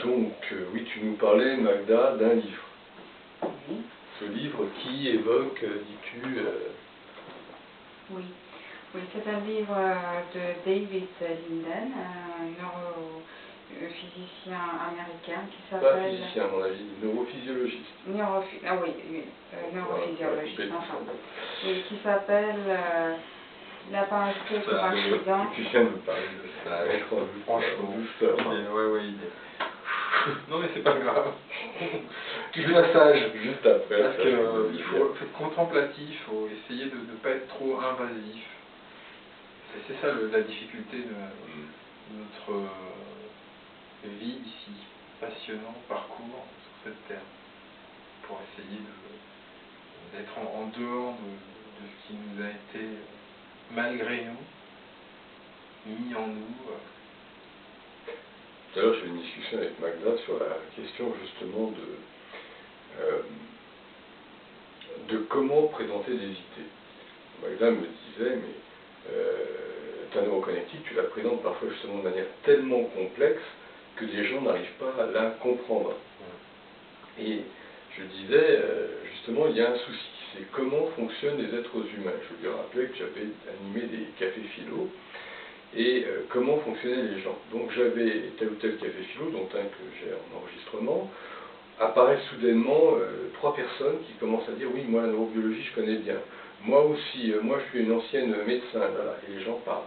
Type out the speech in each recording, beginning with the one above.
Donc, oui, tu nous parlais, Magda, d'un livre. Oui. Ce livre qui évoque, dis-tu... Oui. Oui, c'est un livre de David Linden, un neurophysicien américain qui s'appelle... Pas physicien, à mon avis, neurophysiologiste. Ah oui, neurophysiologiste, enfin. Oui, qui s'appelle La pensée comme accident. Tu viens de me parler de ça, franchement. douceur. Ouais, il est... Non mais c'est pas grave. Du massage, juste après. Parce qu'il faut être contemplatif, il faut essayer de ne pas être trop invasif. C'est ça la difficulté de notre vie ici, passionnant parcours sur cette terre, pour essayer d'être en dehors de ce qui nous a été, malgré nous, mis en nous. Tout à l'heure, j'ai eu une discussion avec Magda sur la question justement de comment présenter des idées. Magda me disait, mais ta neuroconnectique, tu la présentes parfois justement de manière tellement complexe que des gens n'arrivent pas à la comprendre. Et je disais, justement, il y a un souci, c'est comment fonctionnent les êtres humains. Je lui rappelais que j'avais animé des cafés philo, et comment fonctionnaient les gens. Donc j'avais tel ou tel café philo, dont un que j'ai en enregistrement, apparaissent soudainement 3 personnes qui commencent à dire « oui, moi la neurobiologie je connais bien, moi aussi, moi je suis une ancienne médecin », voilà, et les gens parlent.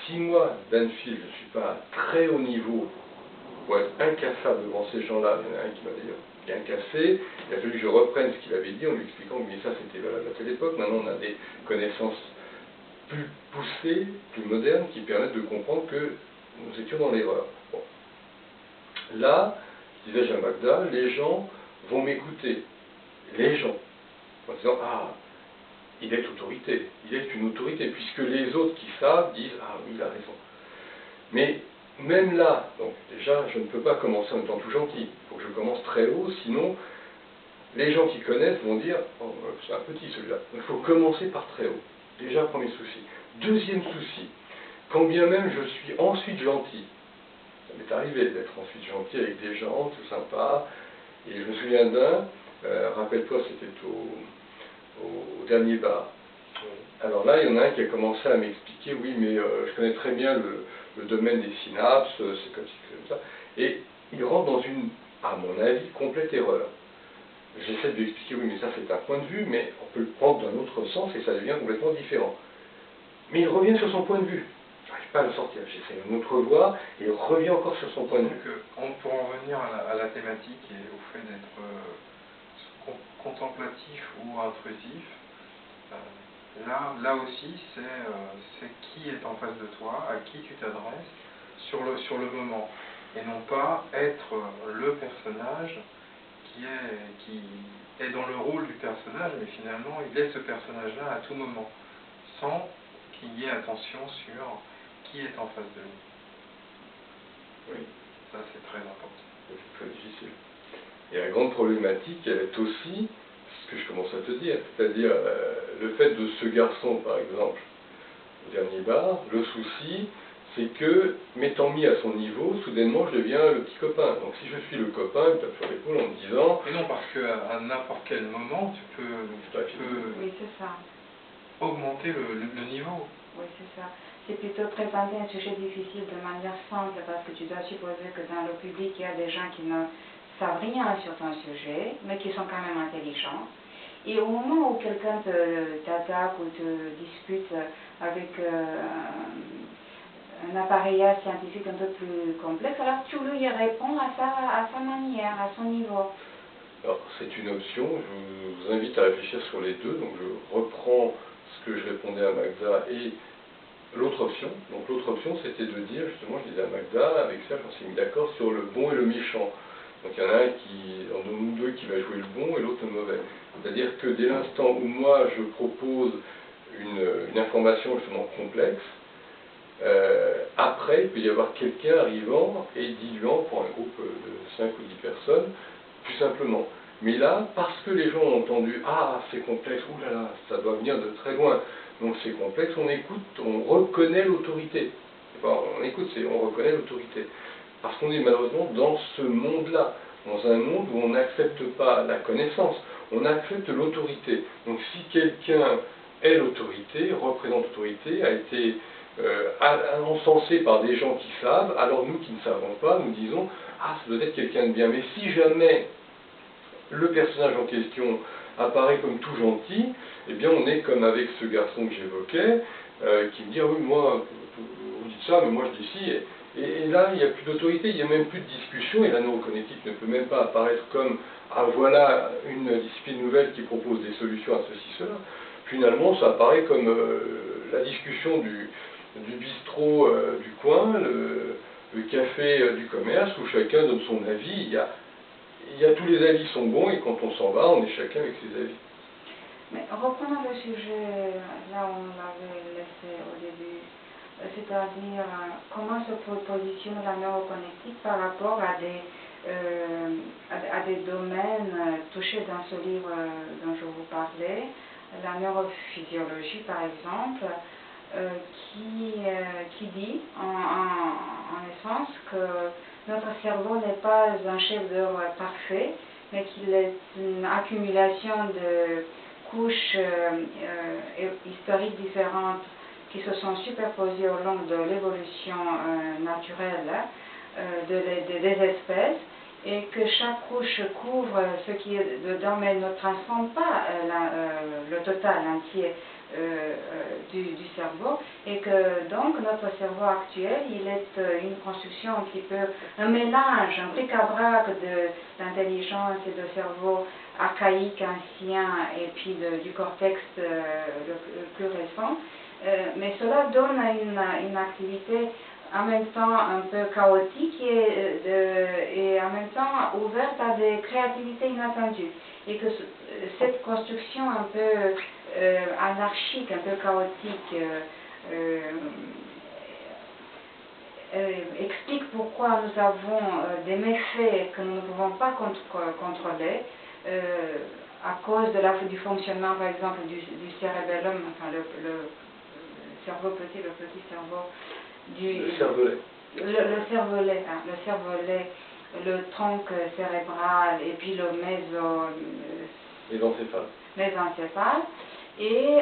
Si moi, Danfield, je ne suis pas à très haut niveau pour être incassable devant ces gens-là, il y en a un qui m'a d'ailleurs bien cassé, il a fallu que je reprenne ce qu'il avait dit en lui expliquant que mais ça c'était valable à telle époque, maintenant on a des connaissances plus poussées, plus modernes, qui permettent de comprendre que nous étions dans l'erreur. Bon. Là, je disais à Magda, les gens vont m'écouter. Les gens. En disant, ah, il est autorité, il est une autorité, puisque les autres qui savent disent, ah oui, il a raison. Mais même là, donc déjà, je ne peux pas commencer en étant tout gentil. Il faut que je commence très haut, sinon, les gens qui connaissent vont dire, oh, c'est un petit celui-là. Il faut commencer par très haut. Déjà, premier souci. Deuxième souci, quand bien même je suis ensuite gentil, ça m'est arrivé d'être ensuite gentil avec des gens, tout sympa, et je me souviens d'un, rappelle-toi, c'était au dernier bar. Alors là, il y en a un qui a commencé à m'expliquer, oui, mais je connais très bien le domaine des synapses, c'est comme ci, c'est comme ça, et il rentre dans une, à mon avis, complète erreur. J'essaie de lui expliquer, oui, mais ça c'est un point de vue, mais on peut le prendre d'un autre sens et ça devient complètement différent. Mais il revient sur son point de vue. Je n'arrive pas à le sortir. J'essaie une autre voie et il revient encore sur son point de vue. Donc, pour en revenir à la thématique et au fait d'être contemplatif ou intrusif, là aussi, c'est qui est en face de toi, à qui tu t'adresses sur le moment. Et non pas être le personnage qui est dans le rôle du personnage, mais finalement, il est ce personnage-là à tout moment, sans qu'il y ait attention sur qui est en face de nous. Oui. Ça, c'est très important. C'est très difficile. Et la grande problématique, elle est aussi, ce que je commence à te dire, c'est-à-dire le fait de ce garçon, par exemple, au dernier bar, le souci, c'est que, m'étant mis à son niveau, soudainement, je deviens le petit copain. Donc si je suis le copain, il me tape sur l'épaule en me disant... Mais non, parce qu'à n'importe quel moment, tu peux oui, c'est ça. Augmenter le niveau. Oui, c'est ça. C'est plutôt présenter un sujet difficile de manière simple, parce que tu dois supposer que dans le public, il y a des gens qui ne savent rien sur ton sujet, mais qui sont quand même intelligents. Et au moment où quelqu'un t'attaque ou te dispute avec un appareillage scientifique un peu plus complexe, alors tu lui réponds à sa manière, à son niveau. Alors, c'est une option, je vous invite à réfléchir sur les deux, donc je reprends ce que je répondais à Magda et l'autre option. Donc l'autre option, c'était de dire, justement, je disais à Magda, avec ça, on s'est mis d'accord sur le bon et le méchant. Donc il y en a un en nous deux qui va jouer le bon et l'autre le mauvais. C'est-à-dire que dès l'instant où moi je propose une information justement complexe, après il peut y avoir quelqu'un arrivant et diluant pour un groupe de 5 ou 10 personnes, plus simplement. Mais là, parce que les gens ont entendu « Ah, c'est complexe, oulala, ça doit venir de très loin », donc c'est complexe, on écoute, on reconnaît l'autorité. Enfin, on écoute, on reconnaît l'autorité. Parce qu'on est malheureusement dans ce monde-là, dans un monde où on n'accepte pas la connaissance, on accepte l'autorité. Donc si quelqu'un est l'autorité, représente l'autorité, a été encensé par des gens qui savent, alors nous qui ne savons pas, nous disons « Ah, ça doit être quelqu'un de bien ». Mais si jamais le personnage en question apparaît comme tout gentil, eh bien on est comme avec ce garçon que j'évoquais, qui me dit « Ah oui, moi, vous dites ça, mais moi je dis si ». Et là, il n'y a plus d'autorité, il n'y a même plus de discussion, et la neurocognitique ne peut même pas apparaître comme « Ah voilà une discipline nouvelle qui propose des solutions à ceci, cela ». Finalement, ça apparaît comme la discussion du bistrot du coin, le café du commerce, où chacun donne son avis. Il y a tous les avis sont bons, et quand on s'en va, on est chacun avec ses avis. Mais reprenons le sujet là où on l'avait laissé au début, c'est-à-dire comment se positionne la neuroconnectique par rapport à des domaines touchés dans ce livre dont je vous parlais, la neurophysiologie par exemple, qui dit en essence que notre cerveau n'est pas un chef-d'œuvre parfait, mais qu'il est une accumulation de couches historiques différentes qui se sont superposées au long de l'évolution naturelle des espèces, et que chaque couche couvre ce qui est dedans, mais ne transforme pas le total entier du cerveau, et que donc notre cerveau actuel, il est une construction un petit peu, un mélange, un bric-à-brac d'intelligence et de cerveau archaïque, ancien, et puis du cortex le plus récent, mais cela donne une activité en même temps un peu chaotique et en même temps ouverte à des créativités inattendues. Et que cette construction un peu anarchique, un peu chaotique, explique pourquoi nous avons des méfaits que nous ne pouvons pas contrôler à cause du fonctionnement, par exemple, du cérébellum, enfin le cerveau petit, le petit cerveau le cervelet. Le cervelet, le tronc cérébral et puis le mésencéphale, et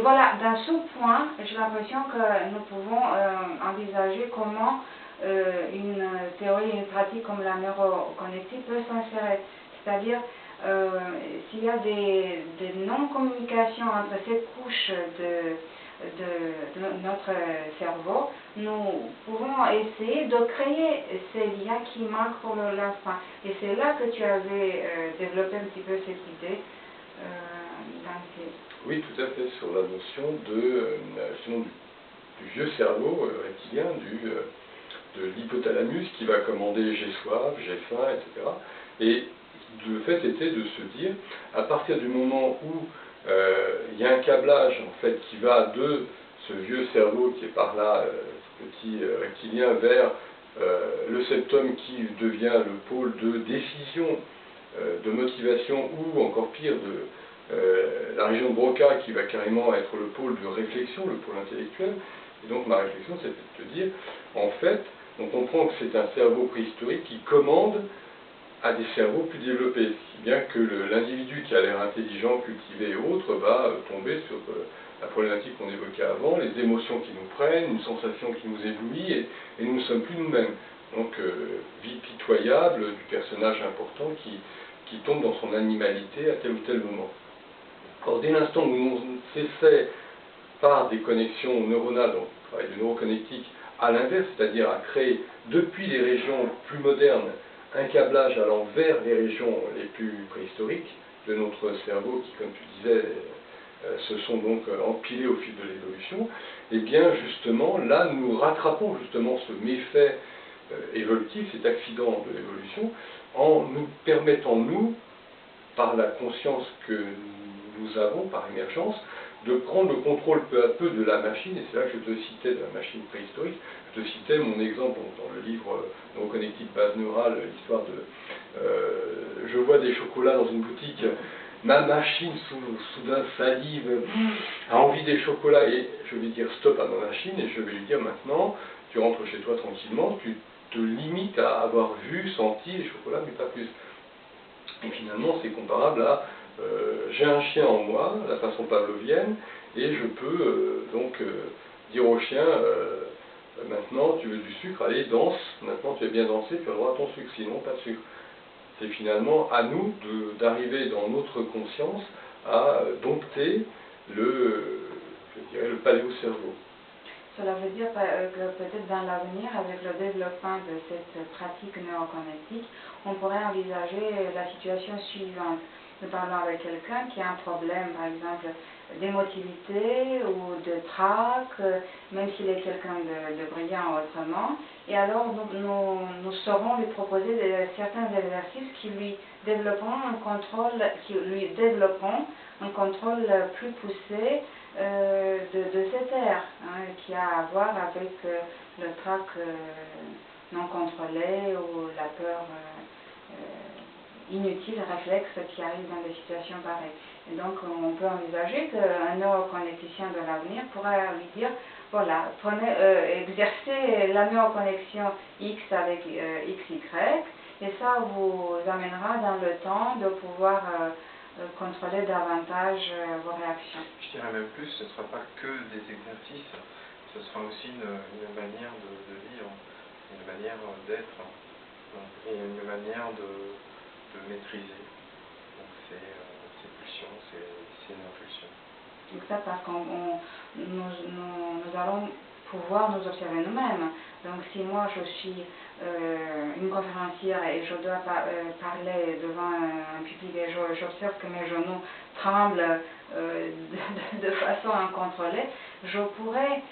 voilà, dans ce point, j'ai l'impression que nous pouvons envisager comment une théorie et une pratique comme la neuroconnectique peut s'insérer. C'est-à-dire, s'il y a des non-communications entre cette couche de notre cerveau, nous pouvons essayer de créer ces liens qui manquent pour l'instant. Et c'est là que tu avais développé un petit peu cette idée Oui, tout à fait, sur la notion du vieux cerveau reptilien, de l'hypothalamus qui va commander j'ai soif, j'ai faim, etc. Et le fait était de se dire, à partir du moment où il y a un câblage en fait qui va de ce vieux cerveau qui est par là, ce petit reptilien, vers le septum qui devient le pôle de décision, de motivation, ou encore pire de la région de Broca qui va carrément être le pôle de réflexion, le pôle intellectuel. Et donc ma réflexion c'était de te dire, en fait, on comprend que c'est un cerveau préhistorique qui commande à des cerveaux plus développés, si bien que l'individu qui a l'air intelligent, cultivé et autres va tomber sur la problématique qu'on évoquait avant, les émotions qui nous prennent, une sensation qui nous éblouit, et nous ne sommes plus nous-mêmes. Donc vie pitoyable du personnage important qui tombe dans son animalité à tel ou tel moment. Or dès l'instant où on s'essaie par des connexions neuronales, donc le travail de neuroconnectique, à l'inverse, c'est-à-dire à créer depuis les régions plus modernes un câblage allant vers les régions les plus préhistoriques de notre cerveau qui, comme tu disais, se sont donc empilés au fil de l'évolution, et bien justement là nous rattrapons justement ce méfait évolutif, cet accident de l'évolution, en nous permettant, nous, par la conscience que nous avons, par émergence, de prendre le contrôle peu à peu de la machine, et c'est là que je te citais de la machine préhistorique, je te citais mon exemple dans le livre Neuroconnectique base neurale, l'histoire de je vois des chocolats dans une boutique ma machine soudain salive, a envie des chocolats, et je vais dire stop à ma machine, et je vais lui dire maintenant, tu rentres chez toi tranquillement, tu te limites à avoir vu, senti les chocolats, mais pas plus. Et finalement, c'est comparable à j'ai un chien en moi, la façon pavlovienne, et je peux dire au chien maintenant tu veux du sucre, allez danse, maintenant tu es bien dansé, tu as le droit à ton sucre, sinon pas de sucre. C'est finalement à nous d'arriver dans notre conscience à dompter le paléocerveau. Cela veut dire que peut-être dans l'avenir, avec le développement de cette pratique neurocognitive, on pourrait envisager la situation suivante. Nous parlons avec quelqu'un qui a un problème, par exemple, d'émotivité ou de trac, même s'il est quelqu'un de brillant autrement. Et alors, nous saurons lui proposer certains exercices qui lui développeront un contrôle plus poussé de cette ère, qui a à voir avec le trac non contrôlé ou la peur inutile, réflexe qui arrive dans des situations pareilles. Et donc on peut envisager qu'un neurocogniticien de l'avenir pourra lui dire, voilà, exercez la neuroconnexion X avec XY, et ça vous amènera dans le temps de pouvoir contrôler davantage vos réactions. Je dirais même plus, ce ne sera pas que des exercices, ce sera aussi une manière de vivre, une manière d'être, et une manière de maîtriser. Donc c'est pulsion, c'est une impulsion. Exact, parce que nous allons pouvoir nous observer nous-mêmes. Donc si moi je suis une conférencière et je dois parler devant un public et j'observe que mes genoux tremblent de façon incontrôlée, je pourrais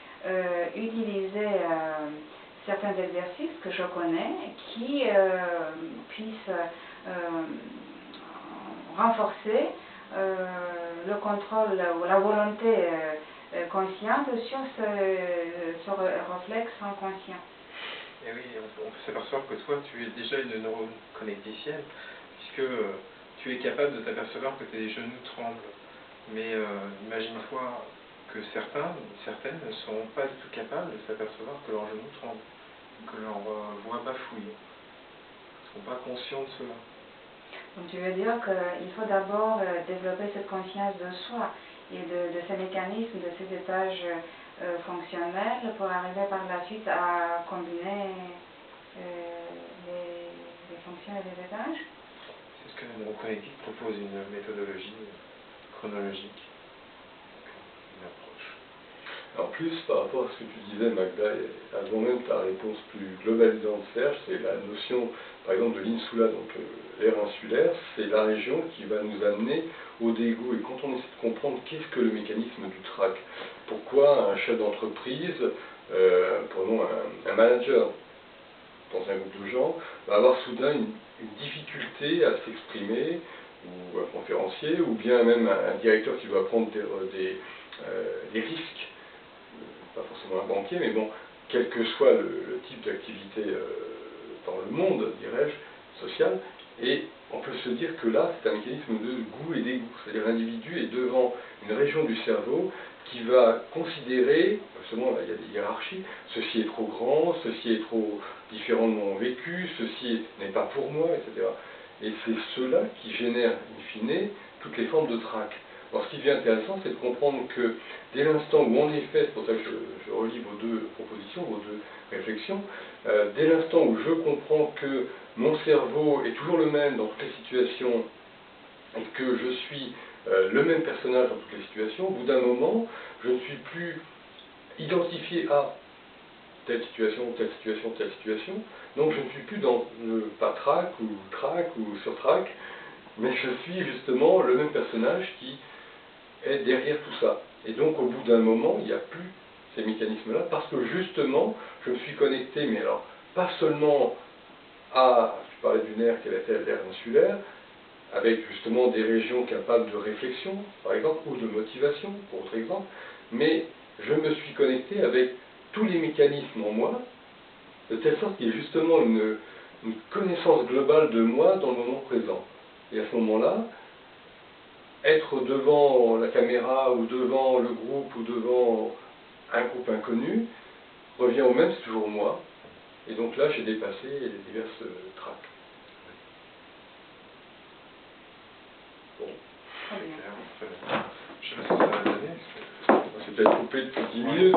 utiliser certains exercices que je connais qui puissent renforcer le contrôle ou la volonté consciente sur ce réflexe inconscient. Et oui, on peut s'apercevoir que toi, tu es déjà une neuroconnecticienne, puisque tu es capable de t'apercevoir que tes genoux tremblent. Mais imagine-toi que certaines ne sont pas du tout capables de s'apercevoir que leurs genoux tremblent, que leur voix bafouille. Ils ne sont pas conscients de cela. Donc tu veux dire qu'il faut d'abord développer cette conscience de soi et de ces mécanismes, de ces étages fonctionnels pour arriver par la suite à combiner les fonctions et les étages. C'est ce que la neurocognitive propose, une méthodologie chronologique, une approche. En plus, par rapport à ce que tu disais, Magda, et avant même ta réponse plus globalisante, Serge, c'est la notion, par exemple, de l'insula, donc l'aire insulaire, c'est la région qui va nous amener au dégoût. Et quand on essaie de comprendre qu'est-ce que le mécanisme du trac, pourquoi un chef d'entreprise, prenons un manager dans un groupe de gens, va avoir soudain une difficulté à s'exprimer, ou un conférencier, ou bien même un directeur qui doit prendre des risques, pas forcément un banquier, mais bon, quel que soit le type d'activité dans le monde, dirais-je, social, et on peut se dire que là, c'est un mécanisme de goût et dégoût, c'est-à-dire l'individu est devant une région du cerveau qui va considérer, justement là il y a des hiérarchies, ceci est trop grand, ceci est trop différent de mon vécu, ceci n'est pas pour moi, etc. Et c'est cela qui génère, in fine, toutes les formes de trac. Alors ce qui devient intéressant, c'est de comprendre que dès l'instant où en effet, c'est pour ça que je relis vos deux propositions, vos deux réflexions, dès l'instant où je comprends que mon cerveau est toujours le même dans toutes les situations et que je suis le même personnage dans toutes les situations, au bout d'un moment, je ne suis plus identifié à telle situation, telle situation, telle situation, donc je ne suis plus dans le patrac ou surtrac, mais je suis justement le même personnage qui est derrière tout ça. Et donc au bout d'un moment, il n'y a plus ces mécanismes-là, parce que justement, je me suis connecté, mais alors, pas seulement à, je parlais du nerf qui était l'aire insulaire, avec justement des régions capables de réflexion, par exemple, ou de motivation, pour autre exemple, mais je me suis connecté avec tous les mécanismes en moi, de telle sorte qu'il y ait justement une connaissance globale de moi dans le moment présent. Et à ce moment-là, être devant la caméra ou devant le groupe ou devant un groupe inconnu revient au même, c'est toujours moi. Et donc là, j'ai dépassé les diverses traques. Bon. Très bien. Je sais pas ce que ça va donner. C'est peut-être coupé depuis 10 minutes.